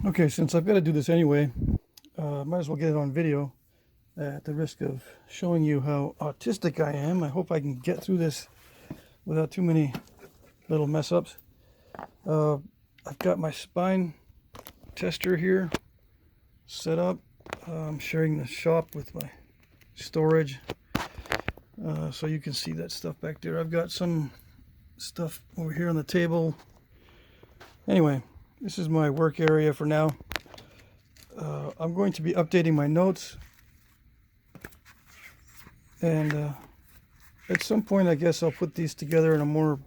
Okay, since I've got to do this anyway, might as well get it on video at the risk of showing you how autistic I am. I hope I can get through this without too many little mess ups. I've got my spine tester here set up. I'm sharing the shop with my storage, so you can see that stuff back there. I've got some stuff over here on the table. Anyway, this is my work area for now. I'm going to be updating my notes, and at some point I guess I'll put these together in a more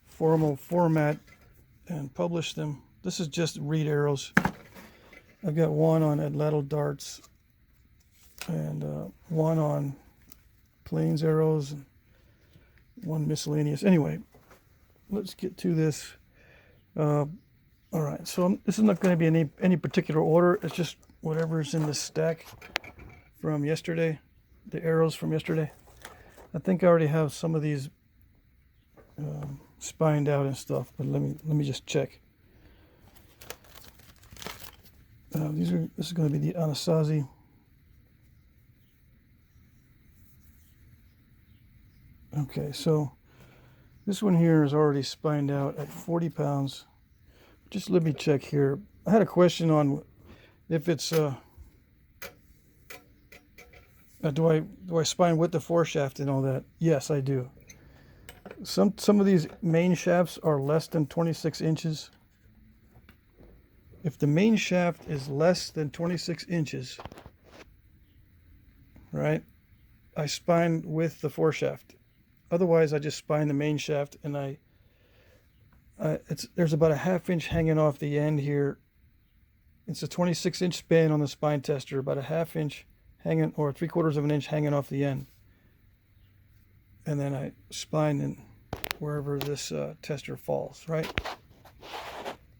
formal format and publish them. This is just reed arrows. I've got one on atlatl darts and one on plains arrows and one miscellaneous. Anyway, let's get to this. All right, so this is not going to be any particular order. It's just whatever's in the stack from yesterday, the arrows from yesterday. I think I already have some of these spined out and stuff, but let me just check. This is going to be the Anasazi. Okay, so this one here is already spined out at 40 pounds. Just let me check here. I had a question on if it's do I spine with the foreshaft and all that? Yes, I do. Some of these main shafts are less than 26 inches. If the main shaft is less than 26 inches, right, I spine with the foreshaft. Otherwise, I just spine the main shaft, and there's about a ½ inch hanging off the end here. It's a 26-inch span on the spine tester, about a ½ inch hanging, or 3/4 of an inch hanging off the end. And then I spine in wherever this tester falls, right?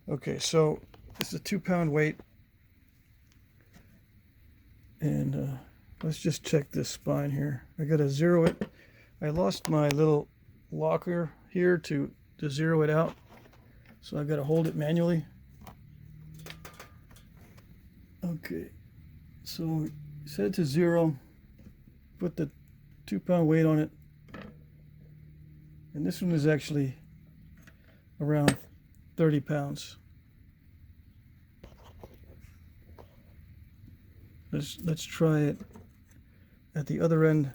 Okay, so this is a 2-pound weight. And let's just check this spine here. I got to zero it. I lost my little locker here to zero it out. So I've got to hold it manually. Okay, so set it to 0, put the 2-pound weight on it, and this one is actually around 30 pounds. Let's try it at the other end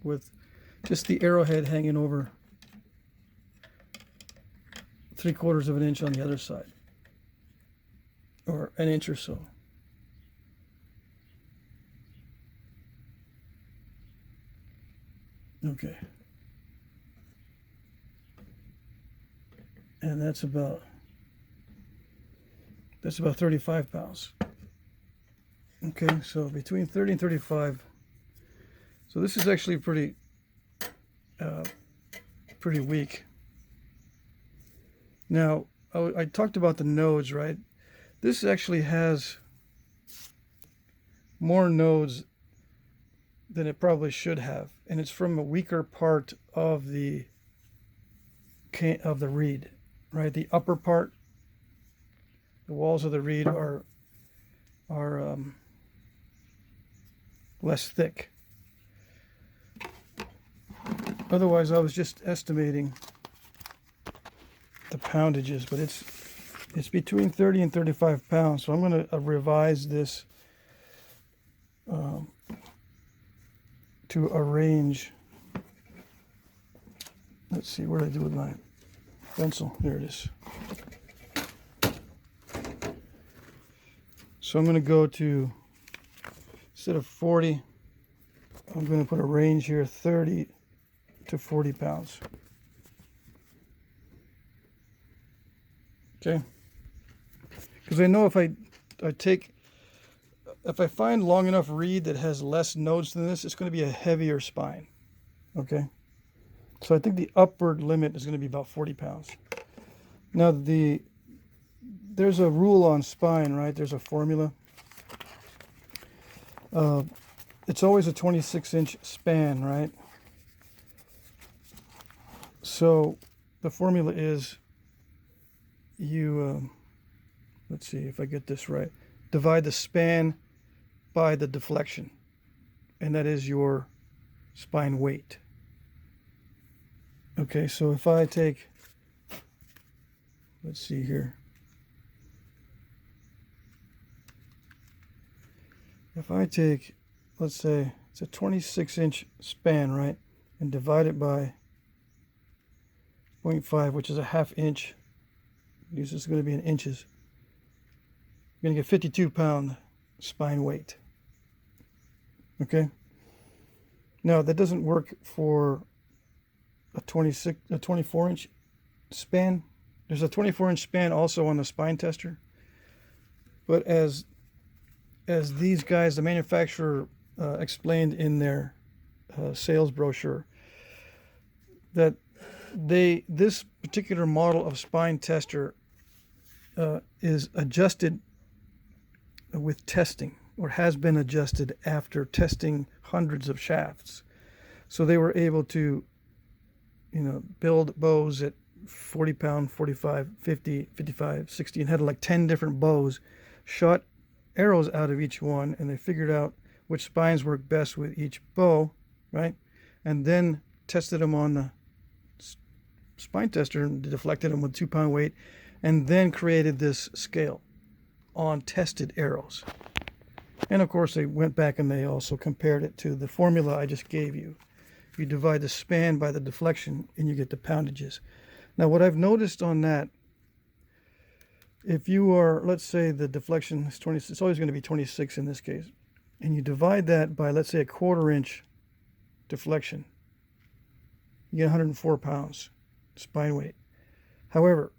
with just the arrowhead hanging over 3/4 of an inch on the other side, or an inch or so. Okay, and that's about 35 pounds. Okay, so between 30 and 35. So this is actually pretty weak. Now, I talked about the nodes, right? This actually has more nodes than it probably should have, and it's from a weaker part of the reed, right? The upper part, the walls of the reed are less thick. Otherwise, I was just estimating the poundages, but it's between 30 and 35 pounds. So I'm going to revise this to a range. Let's see, what did I do with my pencil? There it is. So I'm going to go to, instead of 40, I'm going to put a range here, 30 to 40 pounds. Okay, because I know if I find long enough reed that has less nodes than this, it's going to be a heavier spine. Okay, so I think the upward limit is going to be about 40 pounds. Now there's a rule on spine, right? There's a formula. It's always a 26-inch span, right? So the formula is you let's see if I get this right. Divide the span by the deflection, and that is your spine weight. Okay, so if I take, let's see here. If I take, let's say it's a 26-inch span, right? And divide it by 0.5, which is a half inch. This is going to be in inches. You're going to get 52 pound spine weight. Okay. Now that doesn't work for a 24-inch span. There's a 24-inch span also on the spine tester. But as these guys, the manufacturer explained in their sales brochure, that this particular model of spine tester is adjusted with testing, or has been adjusted after testing hundreds of shafts. So they were able to, build bows at 40 pound, 45, 50, 55, 60, and had like 10 different bows, shot arrows out of each one, and they figured out which spines work best with each bow, right? And then tested them on the spine tester and deflected them with 2 pound weight, and then created this scale on tested arrows. And of course they went back and they also compared it to the formula I just gave you. You divide the span by the deflection and you get the poundages. Now what I've noticed on that, if you are, let's say the deflection is 20, it's always going to be 26 in this case, and you divide that by, let's say, a 1/4 inch deflection, you get 104 pounds spine weight. However,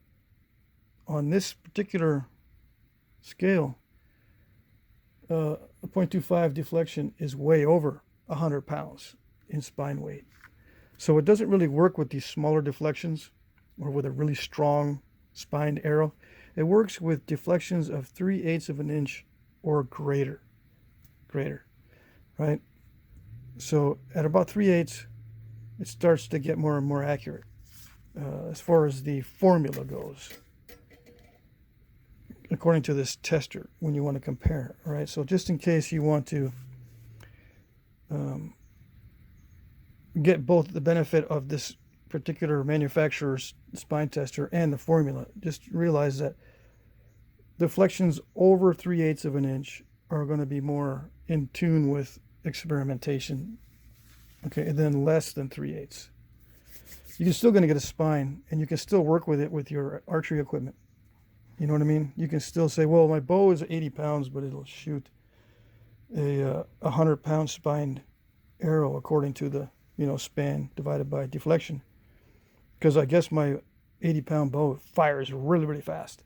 on this particular scale, a 0.25 deflection is way over 100 pounds in spine weight. So it doesn't really work with these smaller deflections or with a really strong spined arrow. It works with deflections of 3/8 of an inch or greater, right? So at about 3/8, it starts to get more and more accurate as far as the formula goes, according to this tester, when you want to compare, right? So just in case you want to get both the benefit of this particular manufacturer's spine tester and the formula, just realize that deflections over 3/8 of an inch are going to be more in tune with experimentation, okay, and then less than 3/8. You're still going to get a spine, and you can still work with it with your archery equipment. You know what I mean? You can still say, well, my bow is 80 pounds, but it'll shoot a 100-pound spined arrow according to the span divided by deflection, because I guess my 80-pound bow fires really, really fast,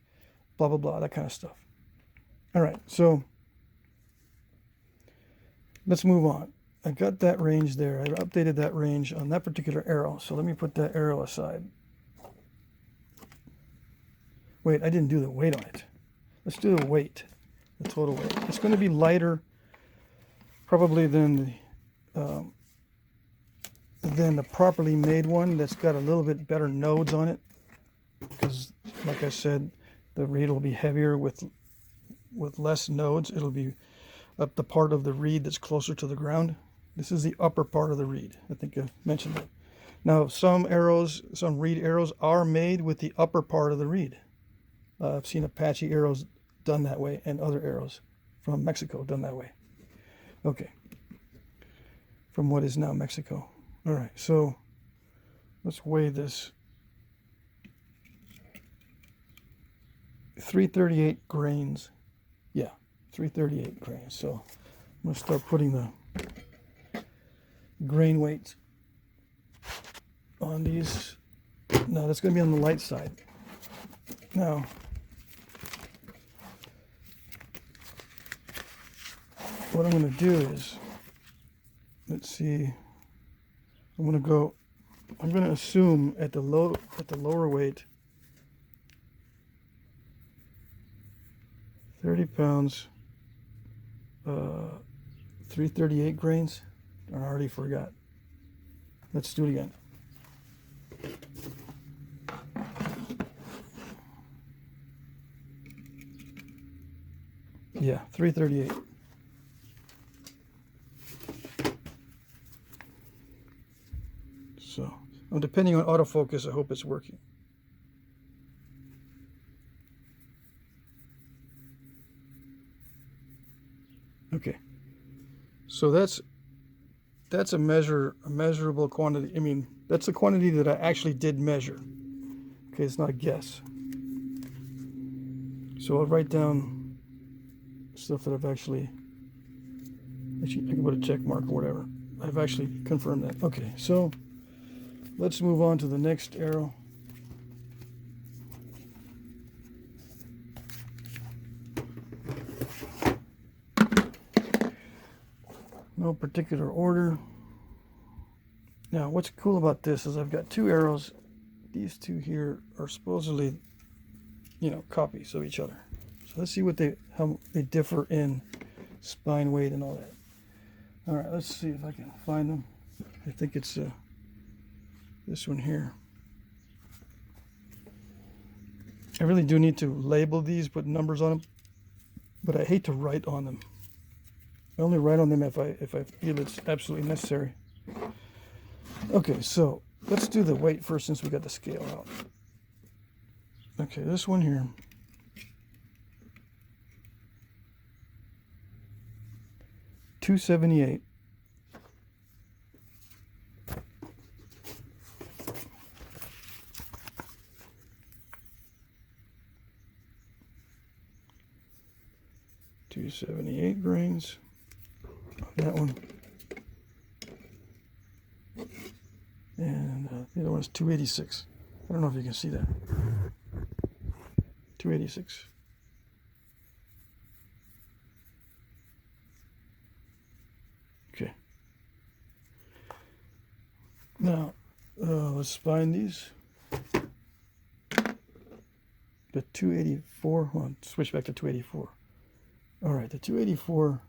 blah blah blah, that kind of stuff. All right, so let's move on. I got that range there. I updated that range on that particular arrow, so let me put that arrow aside. Wait, I didn't do the weight on it. Let's do the weight, the total weight. It's going to be lighter probably than the properly made one that's got a little bit better nodes on it, because like I said, the reed will be heavier with less nodes. It'll be up the part of the reed that's closer to the ground. This is the upper part of the reed. I think I mentioned that. Now some reed arrows are made with the upper part of the reed. I've seen Apache arrows done that way, and other arrows from Mexico done that way. Okay, from what is now Mexico. All right, so let's weigh this. 338 grains. Yeah, 338 grains. So I'm going to start putting the grain weight on these. Now that's going to be on the light side. Now, what I'm going to do is, let's see, I'm going to assume at the lower weight, 30 pounds, 338 grains. I already forgot. Let's do it again. Yeah, 338. So, depending on autofocus, I hope it's working. Okay, so that's a measurable quantity. I mean, that's a quantity that I actually did measure. Okay, it's not a guess. So I'll write down stuff that I've actually I can put a check mark or whatever. I've actually confirmed that. Okay, so let's move on to the next arrow. No particular order. Now, what's cool about this is I've got two arrows. These two here are supposedly, you know, copies of each other. So let's see how they differ in spine weight and all that. All right, let's see if I can find them. I think it's this one here. I really do need to label these, put numbers on them, but I hate to write on them. I only write on them if I feel it's absolutely necessary. Okay, so let's do the weight first since we got the scale out. Okay, this one here. $278. $278 grains on that one. And the other one's 286. I don't know if you can see that. 286. Okay. Now, let's spine these. The 284. Well, switch back to 284. All right, the 284.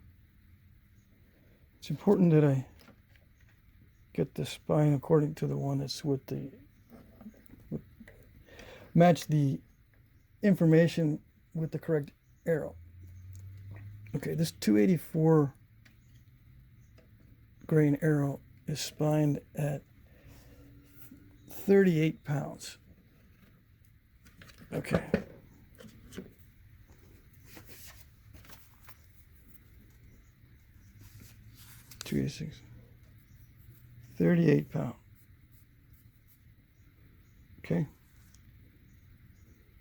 It's important that I get the spine according to the one that's match the information with the correct arrow. Okay, this 284 grain arrow is spined at 38 pounds. Okay. $286. 38 pounds. Okay.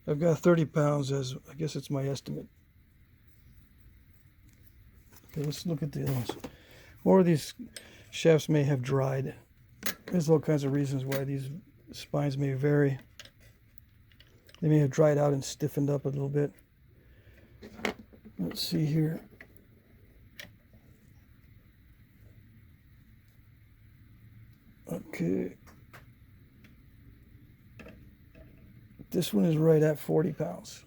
I've got 30 pounds as, I guess it's my estimate. Okay, let's look at the other ones. Or these shafts may have dried. There's all kinds of reasons why these spines may vary. They may have dried out and stiffened up a little bit. Let's see here. Okay. This one is right at 40 pounds.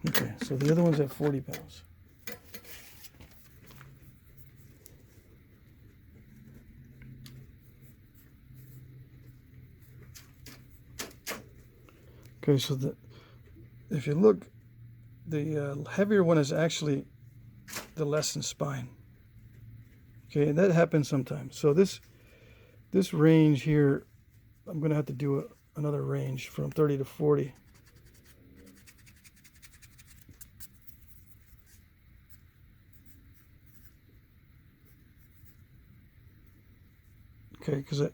Okay, so the other one's at 40 pounds. Okay, so if you look, the heavier one is actually the lessened spine. Okay, and that happens sometimes. So this range here, I'm going to have to do another range from 30 to 40. Okay, because I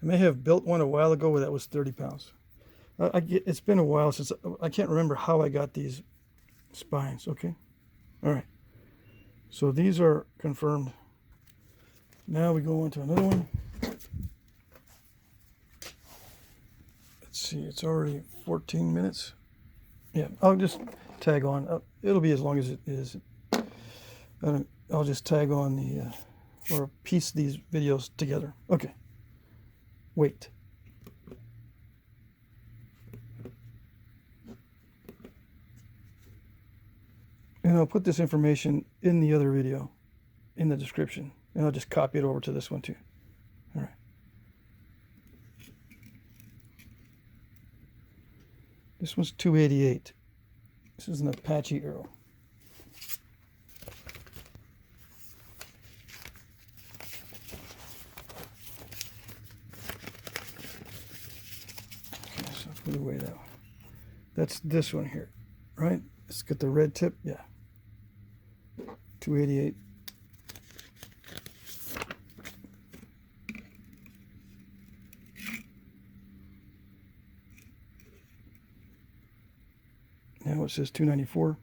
may have built one a while ago where that was 30 pounds. It's been a while since, I can't remember how I got these spines, okay? All right, so these are confirmed. Now we go on to another one. Let's see, it's already 14 minutes. Yeah, I'll just tag on. It'll be as long as it is. I'll just tag on the, or piece these videos together. Okay, wait. And I'll put this information in the other video, in the description. And I'll just copy it over to this one too. All right. This one's 288. This is an Apache arrow. Okay, so put away that one. That's this one here, right? It's got the red tip, yeah. 288. Now it says 294.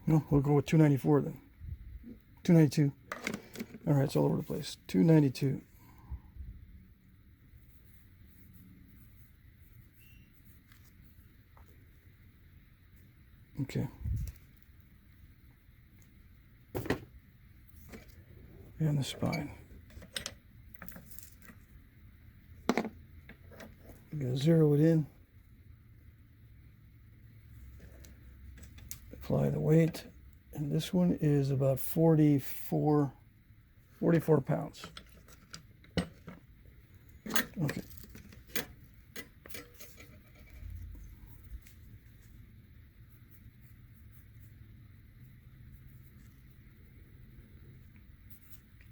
No, we'll go with 294 then. 292. All right, it's all over the place. 292. Okay. And the spine. I'm going to zero it in. Apply the weight. And this one is about 44 pounds. Okay.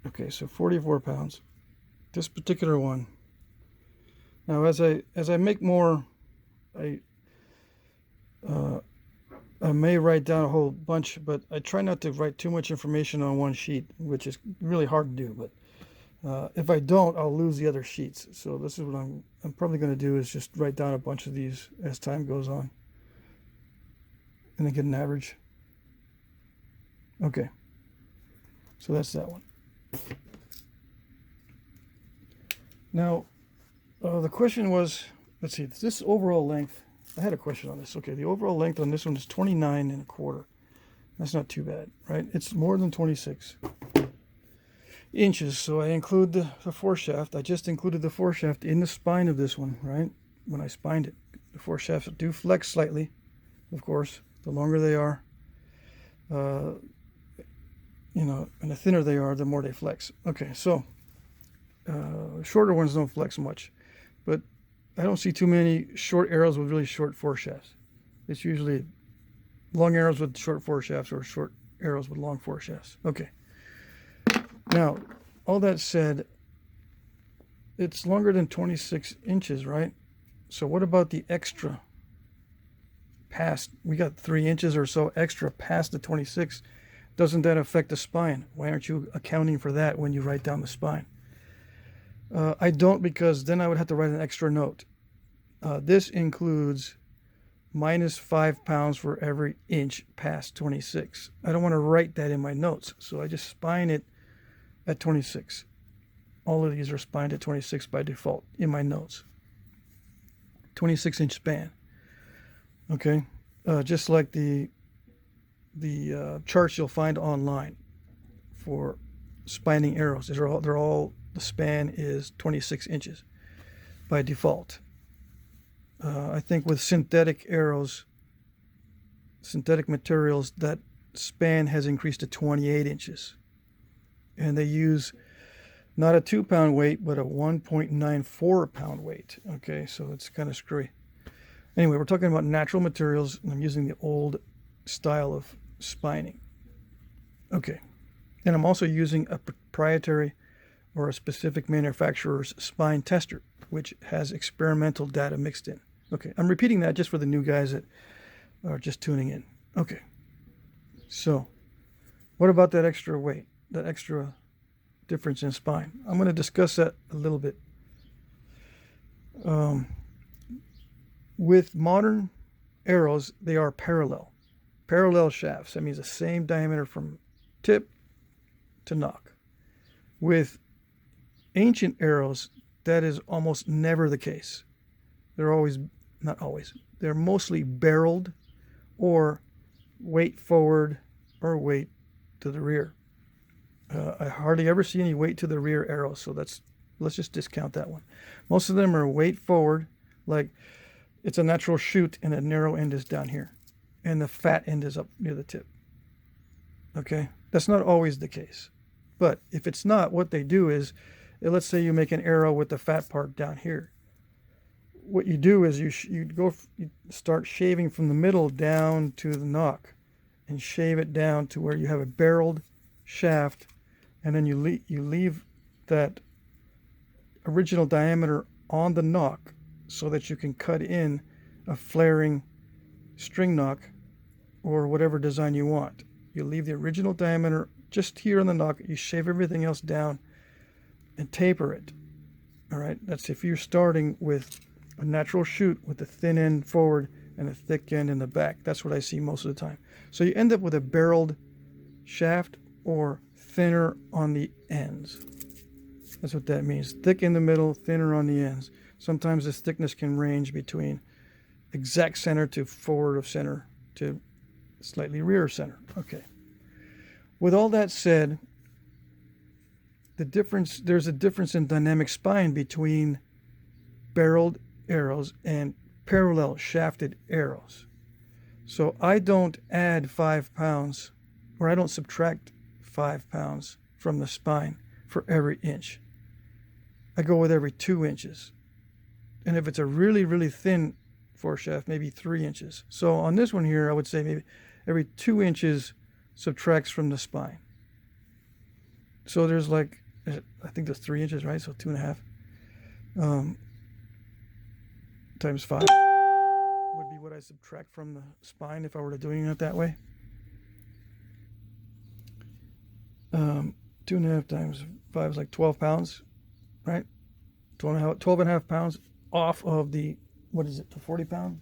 Okay, so 44 pounds. This particular one. Now, as I make more, I may write down a whole bunch, but I try not to write too much information on one sheet, which is really hard to do. But if I don't, I'll lose the other sheets. So this is what I'm probably going to do, is just write down a bunch of these as time goes on, and then get an average. Okay, so that's that one. Now, the question was, let's see, this overall length. I had a question on this. Okay, the overall length on this one is 29.25. That's not too bad, right? It's more than 26 inches. So I include the foreshaft. I just included the foreshaft in the spine of this one, right? When I spined it. The foreshafts do flex slightly, of course. The longer they are, you know, and the thinner they are, the more they flex. Okay, so shorter ones don't flex much, but I don't see too many short arrows with really short foreshafts. It's usually long arrows with short foreshafts or short arrows with long foreshafts. Okay. Now, all that said, it's longer than 26 inches, right? So what about the extra past? We got 3 inches or so extra past the 26. Doesn't that affect the spine? Why aren't you accounting for that when you write down the spine? I don't, because then I would have to write an extra note. This includes minus 5 pounds for every inch past 26. I don't want to write that in my notes, so I just spine it at 26. All of these are spined at 26 by default in my notes. 26-inch span. Okay, just like the charts you'll find online for spining arrows. They're all the span is 26 inches by default. I think with synthetic arrows, synthetic materials, that span has increased to 28 inches. And they use not a 2-pound weight, but a 1.94 pound weight. Okay, so it's kind of screwy. Anyway, we're talking about natural materials, and I'm using the old style of spining. Okay, and I'm also using a proprietary or a specific manufacturer's spine tester, which has experimental data mixed in. Okay, I'm repeating that just for the new guys that are just tuning in. Okay, so what about that extra weight, that extra difference in spine? I'm going to discuss that a little bit. With modern arrows, they are parallel shafts. That means the same diameter from tip to nock. With ancient arrows, that is almost never the case. They're always, not always, they're mostly barreled or weight forward or weight to the rear. I hardly ever see any weight to the rear arrows, so let's just discount that one. Most of them are weight forward, like it's a natural shoot and the narrow end is down here and the fat end is up near the tip. Okay, that's not always the case. But if it's not, what they do is let's say you make an arrow with the fat part down here. What you do is you start shaving from the middle down to the nock, and shave it down to where you have a barreled shaft, and then you leave that original diameter on the nock so that you can cut in a flaring string nock or whatever design you want. You leave the original diameter just here on the nock, you shave everything else down and taper it. All right, that's if you're starting with a natural shoot with the thin end forward and a thick end in the back. That's what I see most of the time. So you end up with a barreled shaft or thinner on the ends. That's what that means. Thick in the middle, thinner on the ends. Sometimes this thickness can range between exact center to forward of center to slightly rear center. Okay. With all that said, there's a difference in dynamic spine between barreled arrows and parallel shafted arrows. So I don't add 5 pounds, or I don't subtract 5 pounds from the spine for every inch. I go with every 2 inches. And if it's a really, really thin foreshaft, maybe 3 inches. So on this one here, I would say maybe every 2 inches subtracts from the spine. So there's like, I think there's 3 inches, right? So 2.5 times 5 would be what I subtract from the spine if I were to doing it that way. 2.5 times 5 is like 12 pounds, right? 12.5 pounds off of the, what is it, the 40 pound?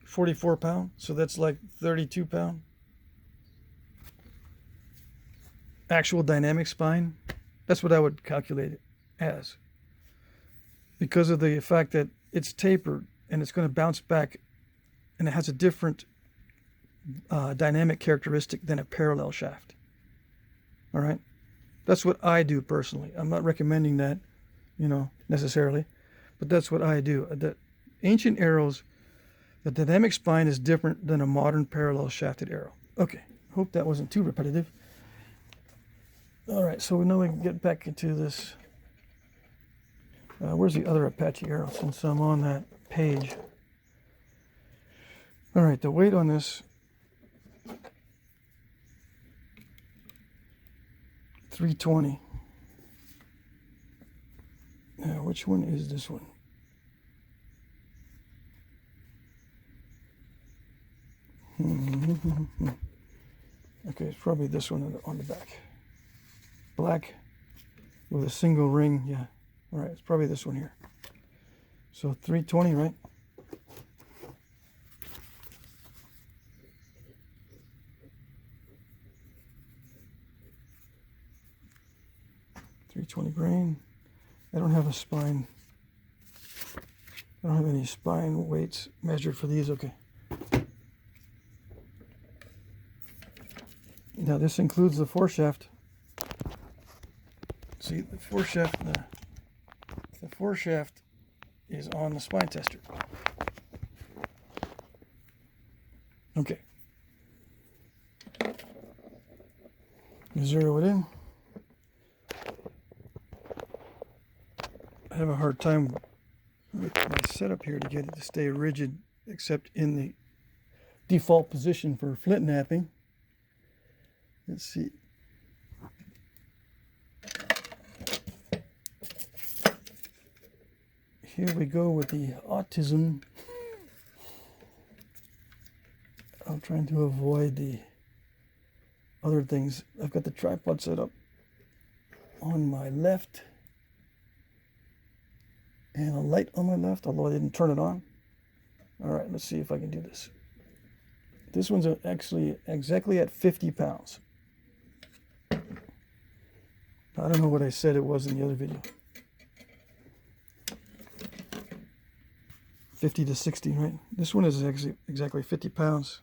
44 pound, so that's like 32 pound. Actual dynamic spine, that's what I would calculate it as. Because of the fact that it's tapered and it's going to bounce back and it has a different dynamic characteristic than a parallel shaft. All right, that's what I do personally. I'm not recommending that, necessarily, but that's what I do. The ancient arrows, the dynamic spine is different than a modern parallel shafted arrow. Okay, hope that wasn't too repetitive. All right, so now we can get back into this. Where's the other Apache arrow, since I'm on that page? All right, the weight on this, 320. Now, which one is this one? Okay, it's probably this one on the back. Black with a single ring, yeah. All right, it's probably this one here. So 320, right? .320 grain. I don't have a spine. I don't have any spine weights measured for these. Okay. Now this includes the foreshaft. See, the foreshaft, the foreshaft is on the spine tester. Okay. Zero it in. I have a hard time with my setup here to get it to stay rigid, except in the default position for flint knapping. Let's see. Here we go with the autism. I'm trying to avoid the other things. I've got the tripod set up on my left and a light on my left, although I didn't turn it on. All right, let's see if I can do this. This one's actually exactly at 50 pounds. I don't know what I said it was in the other video. 50 to 60, right? This one is actually exactly 50 pounds.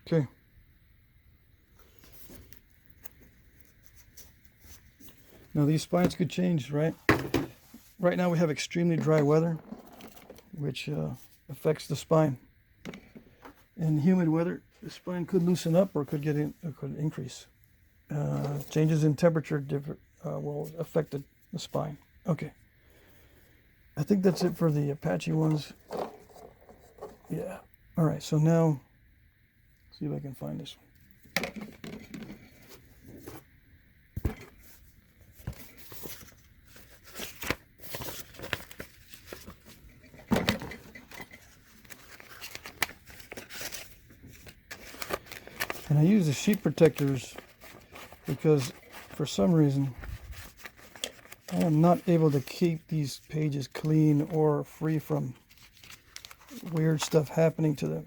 Okay. Now these spines could change, right? Right now we have extremely dry weather, which affects the spine. In humid weather, the spine could loosen up or could could increase. Changes in temperature will affect the spine. Okay. I think that's it for the Apache ones. Yeah. All right. So now, see if I can find this one. And I use the sheet protectors because for some reason I am not able to keep these pages clean or free from weird stuff happening to them.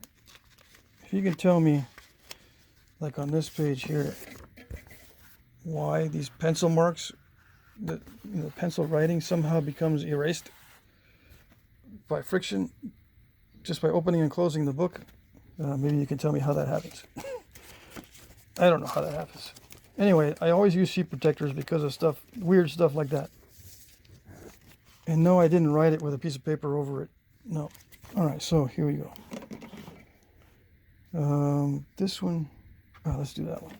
If you can tell me, like on this page here, why these pencil marks, the pencil writing somehow becomes erased by friction, just by opening and closing the book, maybe you can tell me how that happens. I don't know how that happens. Anyway, I always use sheet protectors because of weird stuff like that. And no, I didn't write it with a piece of paper over it. No. All right, so here we go. This one, let's do that one.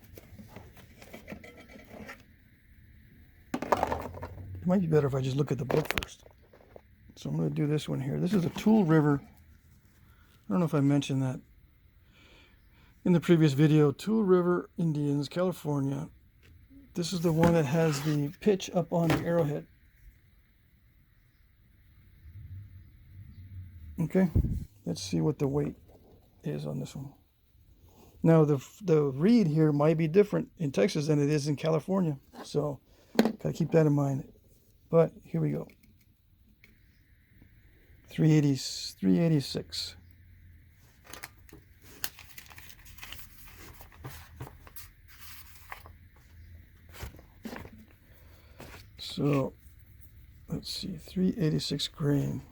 It might be better if I just look at the book first. So I'm going to do this one here. This is a Tool River. I don't know if I mentioned that in the previous video. Tool River Indians, California. This is the one that has the pitch up on the arrowhead. Okay, let's see what the weight is on this one. Now the reed here might be different in Texas than it is in California, so gotta keep that in mind. But here we go. 386. So let's see, 386 grain.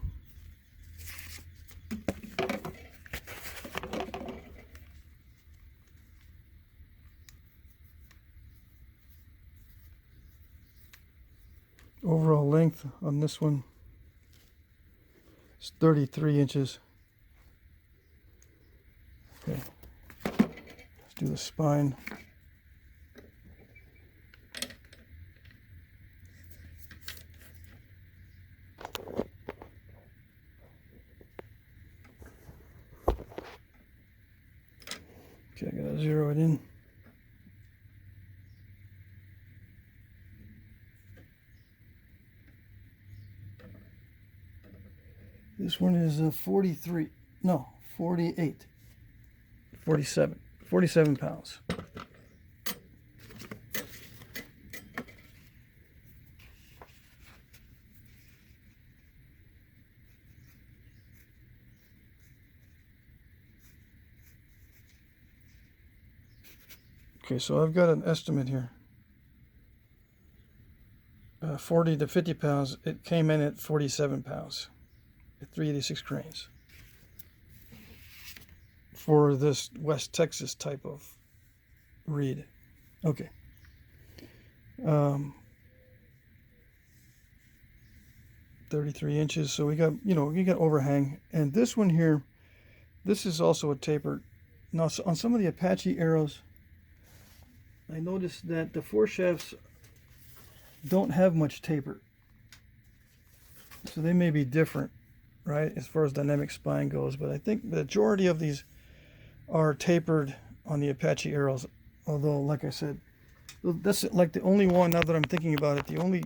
Overall length on this one is 33 inches. Okay, let's do the spine. Okay, I gotta zero it in. This one is 43, no, 48, 47 pounds. Okay, so I've got an estimate here. 40 to 50 pounds. It came in at 47 pounds. 386 grains for this West Texas type of reed. Okay. 33 inches. So we got, you got overhang. And this one here, this is also a tapered. Now, on some of the Apache arrows, I noticed that the foreshafts don't have much taper. So they may be different, right, as far as dynamic spine goes, but I think the majority of these are tapered on the Apache arrows, although, like I said, that's like the only one, now that I'm thinking about it, the only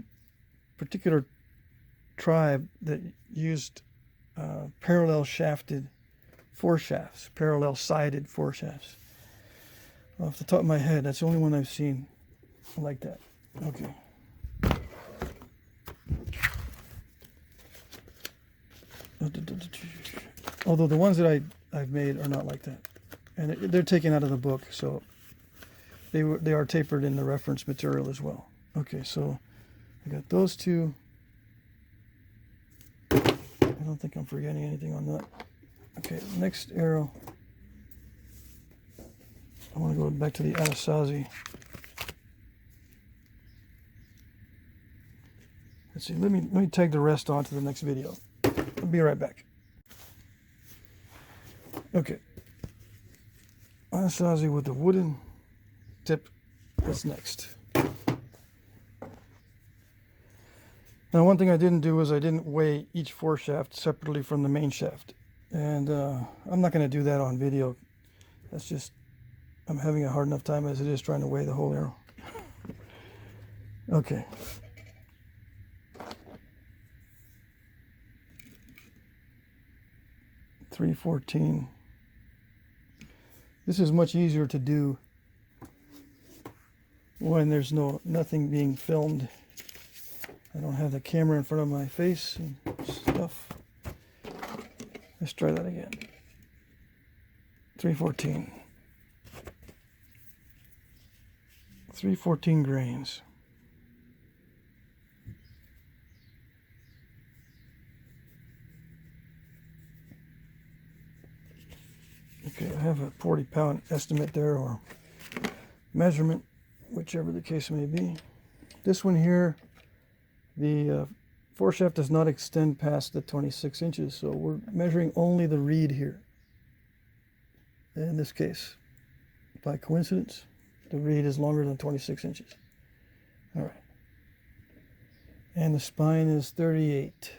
particular tribe that used parallel shafted foreshafts, parallel sided foreshafts. Off the top of my head, that's the only one I've seen like that. Okay. Although the ones that I've made are not like that, and they're taken out of the book, so they are tapered in the reference material as well. Okay, so I got those two. I don't think I'm forgetting anything on that. Okay, next arrow. I want to go back to the Anasazi. Let's see. Let me tag the rest on to the next video. I'll be right back. Okay. Anasazi with the wooden tip. What's next? Now, one thing I didn't do is I didn't weigh each foreshaft separately from the main shaft. And I'm not going to do that on video. That's just, I'm having a hard enough time as it is trying to weigh the whole arrow. Okay. .314. This is much easier to do when there's nothing being filmed. I don't have the camera in front of my face and stuff. Let's try that again. 314. 314 grains. Okay, I have a 40-pound estimate there, or measurement, whichever the case may be. This one here, the foreshaft does not extend past the 26 inches, so we're measuring only the reed here. In this case, by coincidence, the reed is longer than 26 inches. All right. And the spine is 38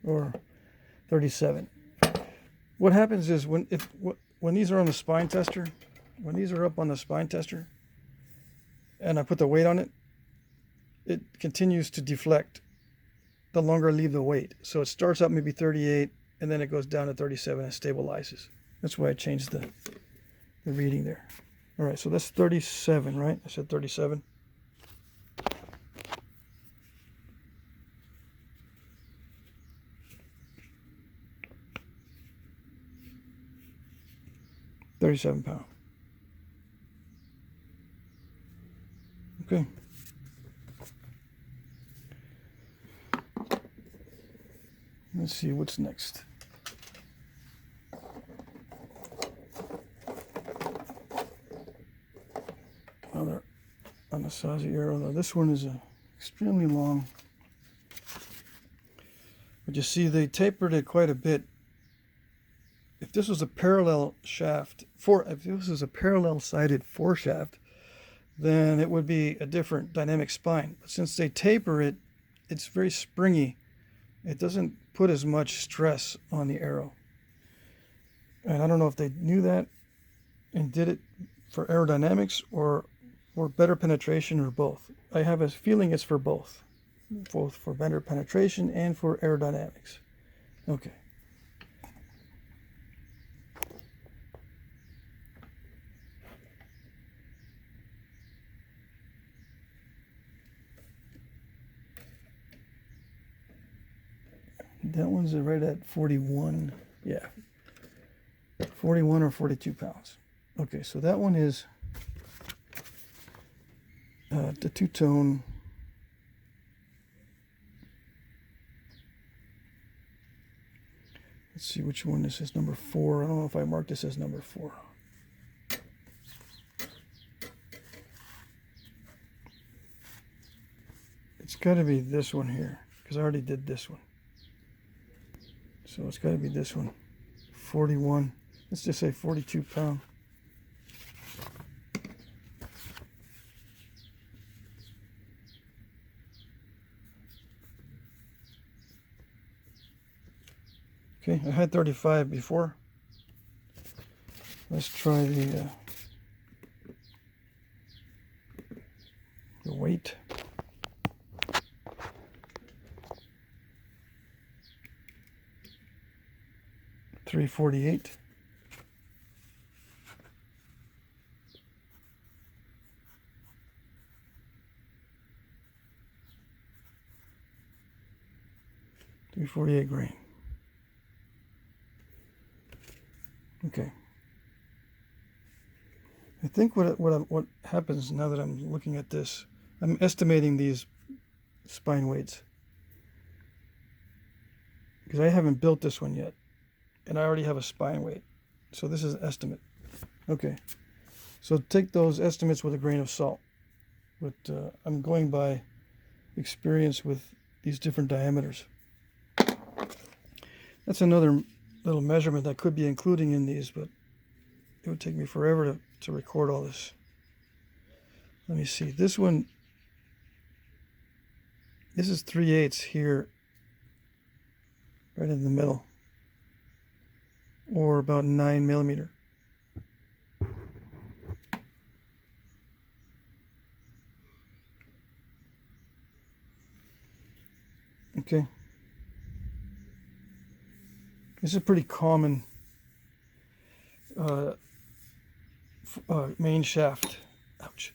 or 37. What happens is when these are on the spine tester, when these are up on the spine tester, and I put the weight on it, it continues to deflect the longer I leave the weight. So it starts out maybe 38, and then it goes down to 37 and stabilizes. That's why I changed the reading there. All right, so that's 37, right? I said 37. £37. Okay. Let's see what's next. Another Anasazi arrow. Now this one is extremely long. But you see they tapered it quite a bit. If this was a parallel shaft, if this was a parallel sided foreshaft, then it would be a different dynamic spine. But since they taper it, it's very springy. It doesn't put as much stress on the arrow. And I don't know if they knew that and did it for aerodynamics or for better penetration or both. I have a feeling it's for both for better penetration and for aerodynamics. Okay. That one's right at 41, yeah, 41 or 42 pounds. Okay, so that one is the two-tone. Let's see which one this is, number 4. I don't know if I marked this as number 4. It's got to be this one here, because I already did this one. So it's got to be this one, 41. Let's just say 42 pound. Okay, I had 35 before. Let's try the weight. .348. .348 grain. Okay. I think what happens now that I'm looking at this, I'm estimating these spine weights because I haven't built this one yet. And I already have a spine weight. So this is an estimate. Okay. So take those estimates with a grain of salt. But I'm going by experience with these different diameters. That's another little measurement I could be including in these, but it would take me forever to record all this. Let me see. This one, this is 3/8 here, right in the middle, or about 9 millimeter. Okay. This is a pretty common main shaft. Ouch.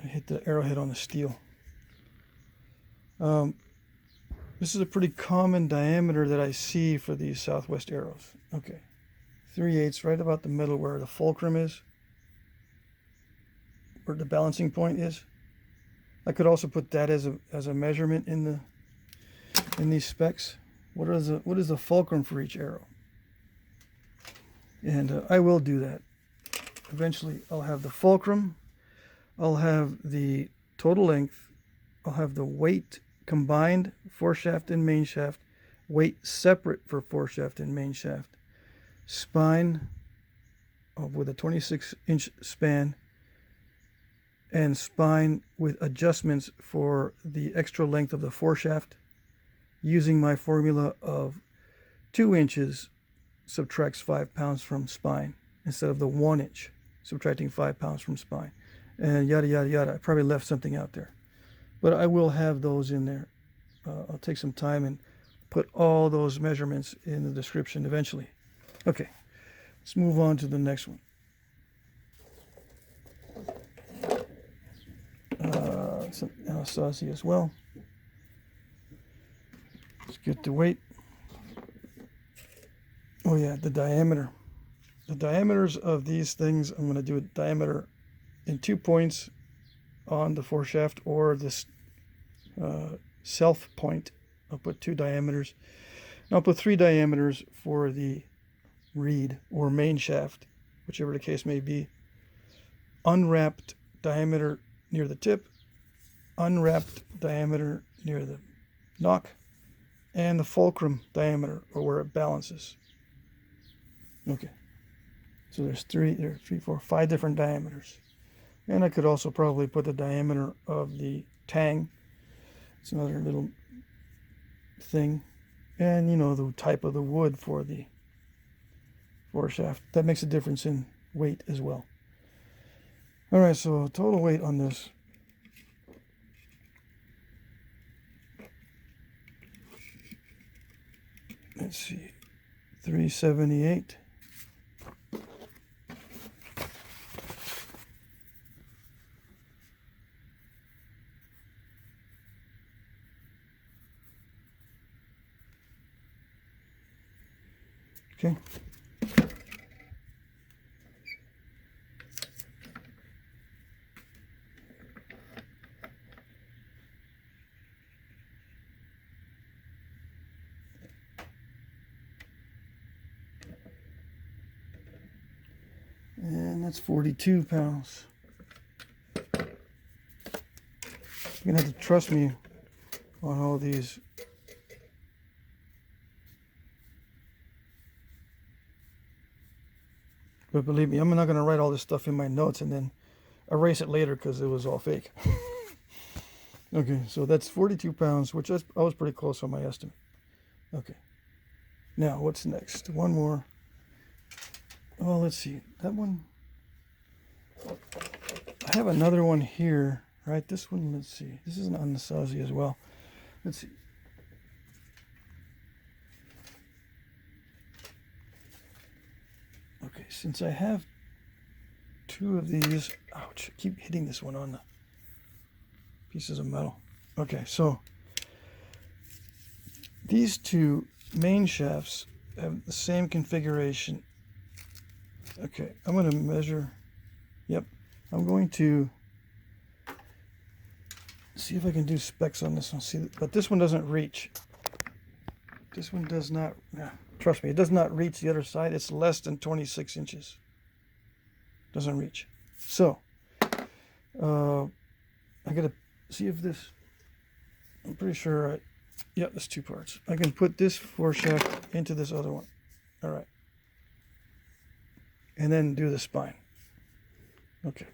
I hit the arrowhead on the steel. This is a pretty common diameter that I see for these Southwest arrows. Okay. 3/8, right about the middle where the fulcrum is, where the balancing point is. I could also put that as a measurement in these specs. What is the fulcrum for each arrow? And I will do that. Eventually, I'll have the fulcrum. I'll have the total length. I'll have the weight combined, foreshaft and main shaft. Weight separate for foreshaft and main shaft. Spine with a 26-inch span. And spine with adjustments for the extra length of the foreshaft, using my formula of 2 inches subtracts 5 pounds from spine instead of the 1 inch subtracting 5 pounds from spine, and yada yada yada. I probably left something out there, but I will have those in there. I'll take some time and put all those measurements in the description eventually. Okay, let's move on to the next one. It's an Allely as well. Let's get the weight. Oh yeah, the diameter. The diameters of these things, I'm going to do a diameter in 2 points on the foreshaft, or this self point. I'll put 2 diameters. And I'll put 3 diameters for the reed or main shaft, whichever the case may be. Unwrapped diameter near the tip, unwrapped diameter near the nock, and the fulcrum diameter, or where it balances. Okay, so there's 5 different diameters. And I could also probably put the diameter of the tang. It's another little thing. And you know, the type of the wood for the foreshaft. That makes a difference in weight as well. All right, so total weight on this. Let's see, 378. Okay. And that's 42 pounds. You're gonna have to trust me on all these. But believe me, I'm not gonna write all this stuff in my notes and then erase it later because it was all fake. Okay, so that's 42 pounds, which I was pretty close on my estimate. Okay. Now, what's next? One more. Oh, let's see. That one. I have another one here, right? This one, let's see. This is an Allely as well. Let's see. Okay, since I have 2 of these, ouch, I keep hitting this one on the pieces of metal. Okay, so these 2 main shafts have the same configuration. Okay, I'm going to measure. Yep, I'm going to see if I can do specs on this one. See, but this one doesn't reach. This one does not. Trust me, it does not reach the other side. It's less than 26 inches. Doesn't reach. So, I gotta see if this. I'm pretty sure. Yeah, there's 2 parts. I can put this foreshaft into this other one. All right. and then do the spine. Okay.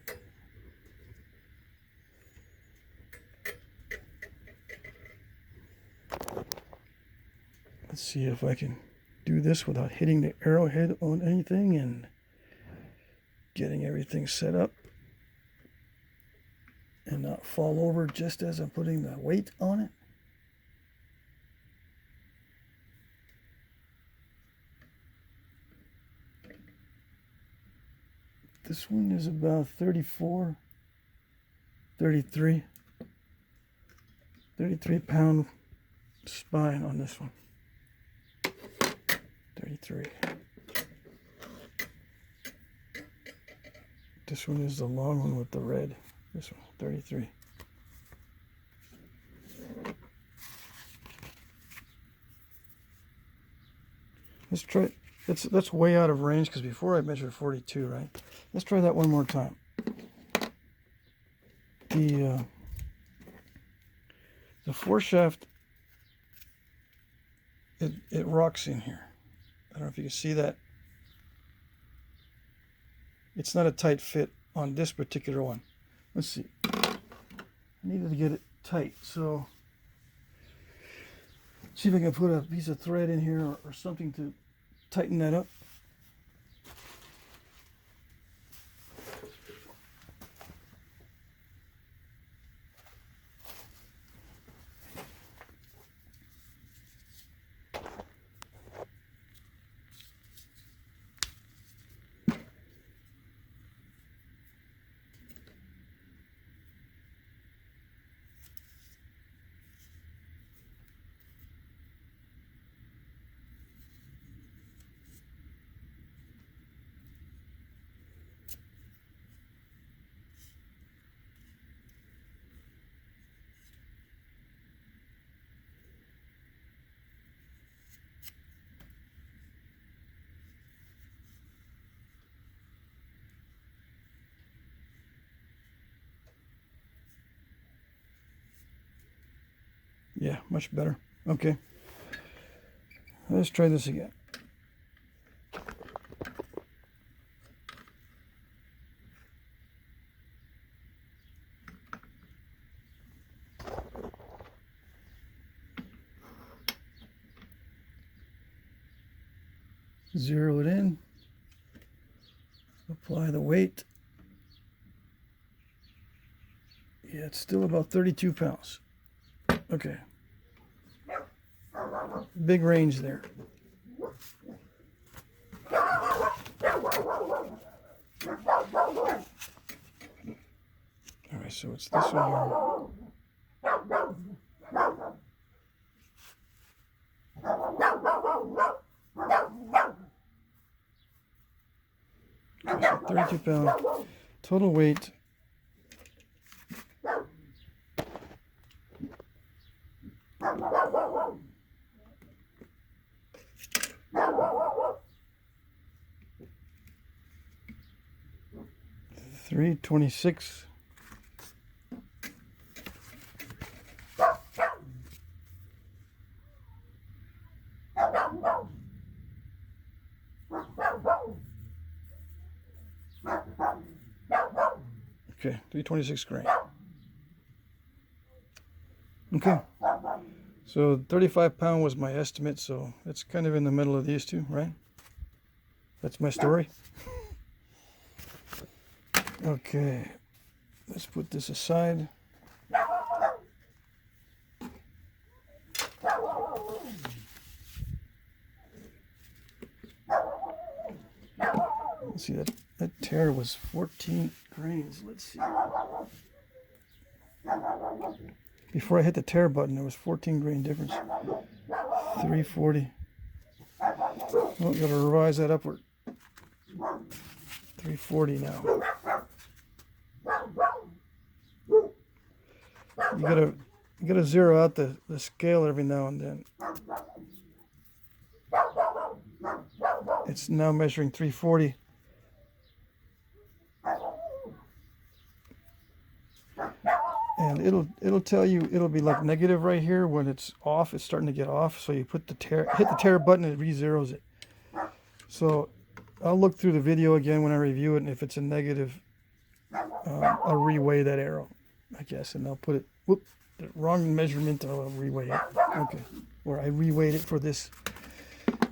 Let's see if I can do this without hitting the arrowhead on anything and getting everything set up and not fall over just as I'm putting the weight on it. This one is about 33 pound spine on this one. 33. This one is the long one with the red. This one, 33. Let's try. That's way out of range because before I measured 42, right? Let's try that one more time. The foreshaft, it rocks in here. I don't know if you can see that. It's not a tight fit on this particular one. Let's see. I needed to get it tight, so see if I can put a piece of thread in here or something to tighten that up. Yeah, much better. Okay. Let's try this again. Zero it in. Apply the weight. Yeah, it's still about 32 pounds. Okay. Big range there. All right, so it's this one here. Okay, so 32 pound total weight. $326. Okay, 326 grain. Okay, so 35 pound was my estimate, so it's kind of in the middle of these two, right? That's my story. Okay, let's put this aside. Let's see, that tear was 14 grains. Let's see. Before I hit the tear button, there was 14 grain difference. 340. Oh, gotta revise that upward. 340 now. You gotta zero out the scale every now and then. It's now measuring 340. And it'll tell you, it'll be like negative right here when it's off. It's starting to get off. So you put hit the tear button, and it re-zeros it. So I'll look through the video again when I review it, and if it's a negative, I'll reweigh that arrow, I guess, and I'll put it, whoop, the wrong measurement, I'll reweigh it. Okay, or I reweighed it for this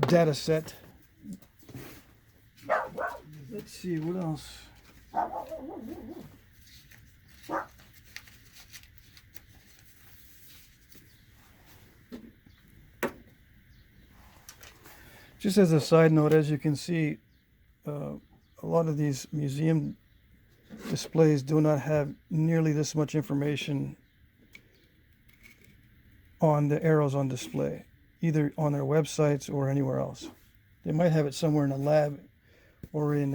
data set. Let's see, what else? Just as a side note, as you can see, a lot of these museum displays do not have nearly this much information on the arrows on display, either on their websites or anywhere else. They might have it somewhere in a lab or in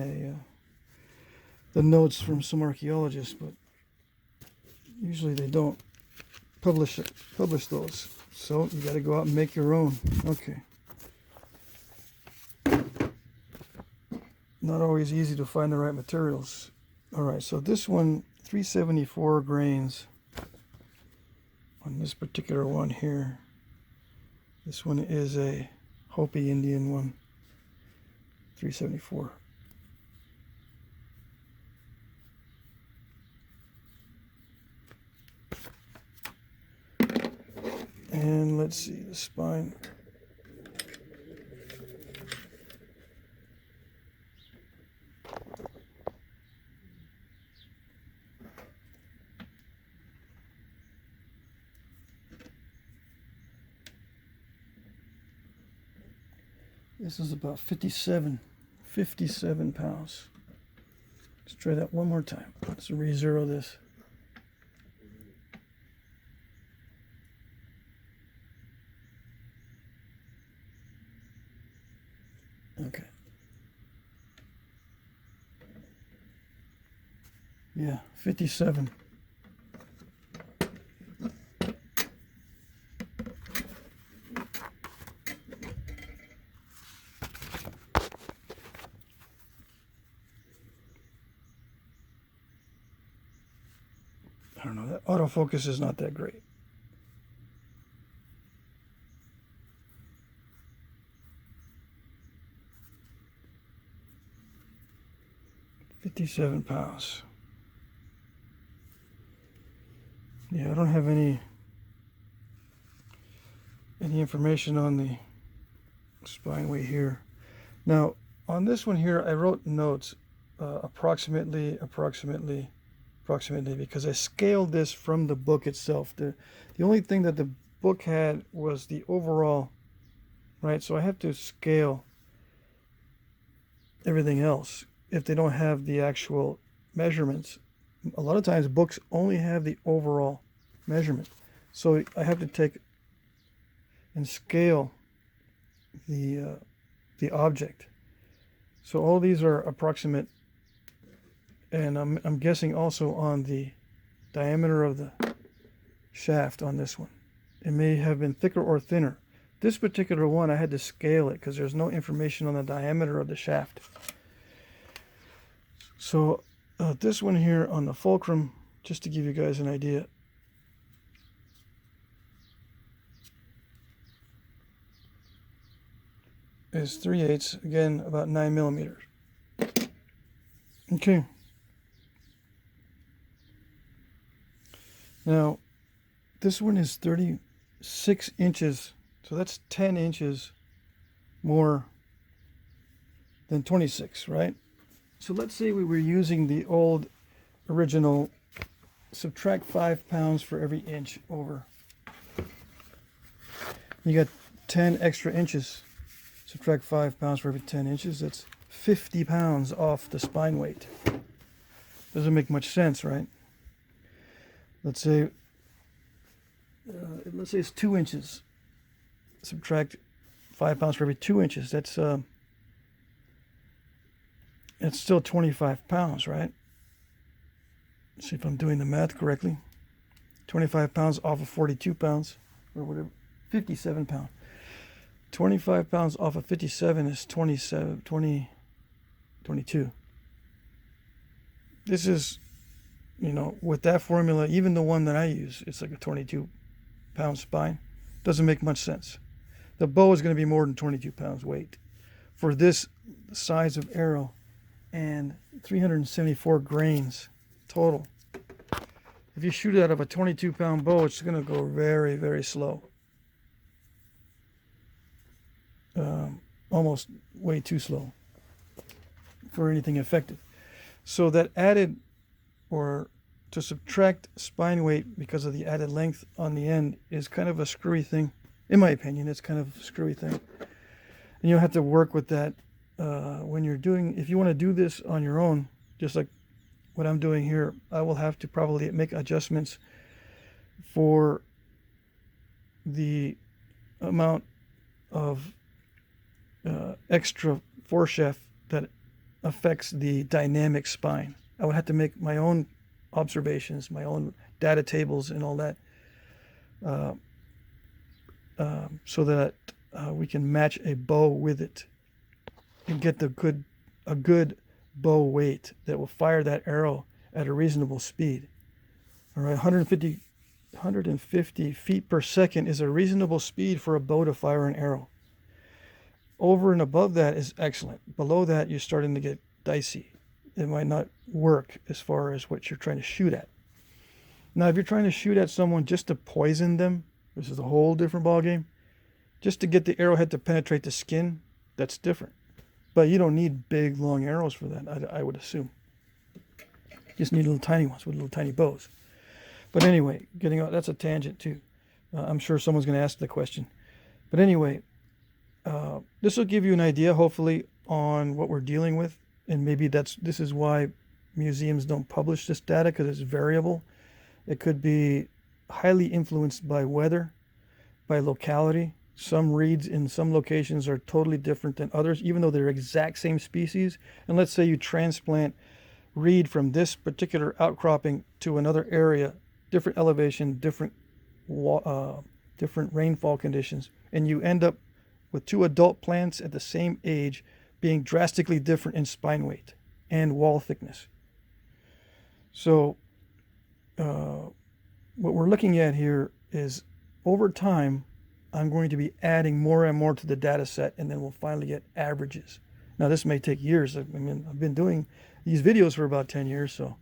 the notes from some archaeologists, but usually they don't publish those. So you got to go out and make your own. Okay. Not always easy to find the right materials. All right, so this one, 374 grains on this particular one here. This one is a Hopi Indian one, 374. And let's see the spine. This is about 57 pounds. Let's try that one more time. Let's re-zero this. Okay. Yeah, 57. I don't know, that autofocus is not that great. £57. Yeah, I don't have any information on the spine weight here. Now, on this one here, I wrote notes, approximately, because I scaled this from the book itself. The only thing that the book had was the overall, right? So I have to scale everything else if they don't have the actual measurements. A lot of times books only have the overall measurement. So I have to take and scale the object. So all these are approximate, and I'm guessing also on the diameter of the shaft on this one. It may have been thicker or thinner. This particular one, I had to scale it because there's no information on the diameter of the shaft. So this one here on the Fulcrum, just to give you guys an idea, is 3/8, again about 9 millimeters. Okay. Now this one is 36 inches, so that's 10 inches more than 26, right? So let's say we were using the old original, subtract 5 pounds for every inch over. You got 10 extra inches. Subtract 5 pounds for every 10 inches. That's 50 pounds off the spine weight. Doesn't make much sense, right? Let's say it's 2 inches. Subtract 5 pounds for every 2 inches. That's it's still 25 pounds, right? Let's see if I'm doing the math correctly. 25 pounds off of 42 pounds, or whatever, 57 pounds. 25 pounds off of 57 is 22. This is, you know, with that formula, even the one that I use, it's like a 22-pound spine. Doesn't make much sense. The bow is going to be more than 22 pounds weight for this size of arrow and 374 grains total. If you shoot it out of a 22-pound bow, it's going to go very, very slow. Almost way too slow for anything effective. So that added, or to subtract spine weight because of the added length on the end, is kind of a screwy thing. In my opinion, it's kind of a screwy thing. And you'll have to work with that when you're doing, if you want to do this on your own, just like what I'm doing here, I will have to probably make adjustments for the amount of extra foreshaft that affects the dynamic spine. I would have to make my own observations, my own data tables and all that, so that we can match a bow with it and get a good bow weight that will fire that arrow at a reasonable speed. All right, 150 feet per second is a reasonable speed for a bow to fire an arrow. Over and above that is excellent. Below that, you're starting to get dicey. It might not work as far as what you're trying to shoot at. Now, if you're trying to shoot at someone just to poison them, this is a whole different ballgame. Just to get the arrowhead to penetrate the skin, that's different. But you don't need big, long arrows for that, I would assume. You just need little tiny ones with little tiny bows. But anyway, getting out, that's a tangent too. I'm sure someone's going to ask the question. But anyway, this will give you an idea, hopefully, on what we're dealing with. And maybe this is why museums don't publish this data, because it's variable. It could be highly influenced by weather, by locality. Some reeds in some locations are totally different than others, even though they're exact same species. And let's say you transplant reed from this particular outcropping to another area, different elevation, different rainfall conditions, and you end up with two adult plants at the same age being drastically different in spine weight and wall thickness. So what we're looking at here is, over time, I'm going to be adding more and more to the data set, and then we'll finally get averages. Now, this may take years. I mean, I've been doing these videos for about 10 years, so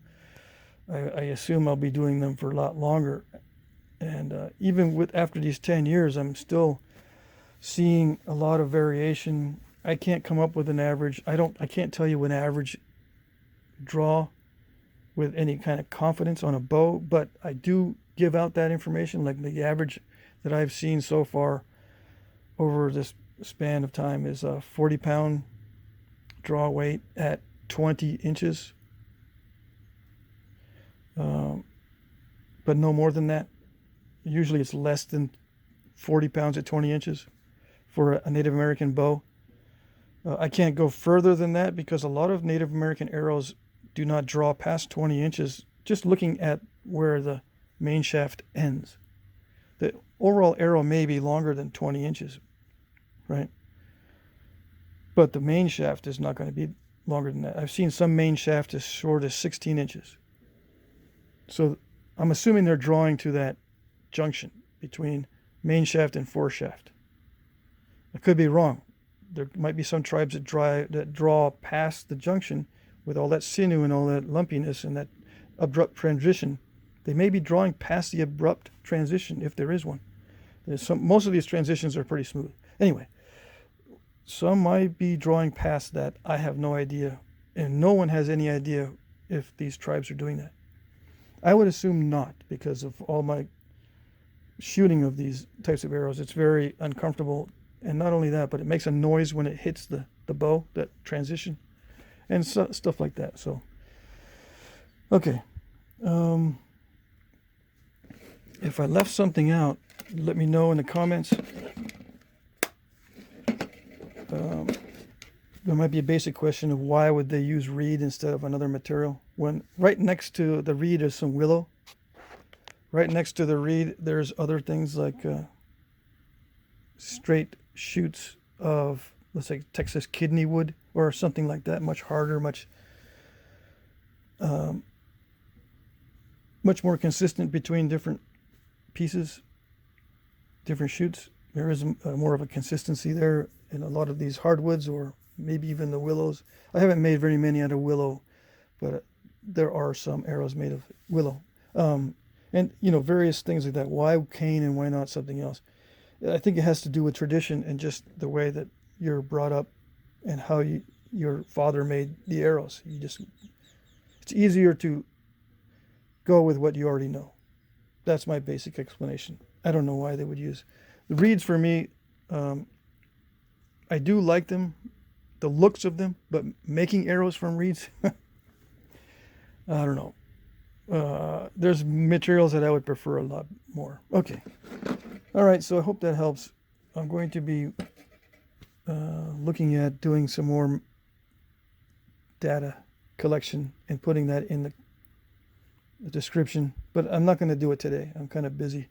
I assume I'll be doing them for a lot longer. And even after these 10 years, I'm still seeing a lot of variation. I can't come up with an average. I can't tell you an average draw with any kind of confidence on a bow, but I do give out that information. Like, the average that I've seen so far over this span of time is a 40-pound draw weight at 20 inches. But no more than that. Usually it's less than 40 pounds at 20 inches for a Native American bow. I can't go further than that because a lot of Native American arrows do not draw past 20 inches, just looking at where the main shaft ends. The overall arrow may be longer than 20 inches, right? But the main shaft is not going to be longer than that. I've seen some main shaft as short as 16 inches. So I'm assuming they're drawing to that junction between main shaft and foreshaft. I could be wrong. There might be some tribes that draw past the junction with all that sinew and all that lumpiness and that abrupt transition. They may be drawing past the abrupt transition, if there is one. Most of these transitions are pretty smooth. Anyway, some might be drawing past that. I have no idea, and no one has any idea if these tribes are doing that. I would assume not, because of all my shooting of these types of arrows. It's very uncomfortable, and not only that, but it makes a noise when it hits the bow, that transition, and stuff like that. So, okay. If I left something out, let me know in the comments. There might be a basic question of why would they use reed instead of another material, when right next to the reed is some willow. Right next to the reed, there's other things like straight shoots of, let's say, Texas kidney wood or something like that, much harder, much more consistent between different pieces, different shoots. There is more of a consistency there in a lot of these hardwoods or maybe even the willows. I haven't made very many out of willow, but there are some arrows made of willow. And, you know, various things like that. Why cane and why not something else? I think it has to do with tradition and just the way that you're brought up and how your father made the arrows. It's easier to go with what you already know. That's my basic explanation. I don't know why they would use the reeds. For me, I do like them, the looks of them, but making arrows from reeds, I don't know. There's materials that I would prefer a lot more. Okay. All right, so I hope that helps. I'm going to be looking at doing some more data collection and putting that in the description, but I'm not going to do it today. I'm kind of busy.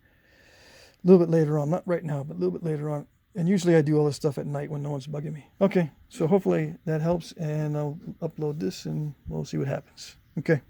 A little bit later on, not right now, but a little bit later on. And usually I do all this stuff at night when no one's bugging me. Okay, so hopefully that helps, and I'll upload this and we'll see what happens. Okay.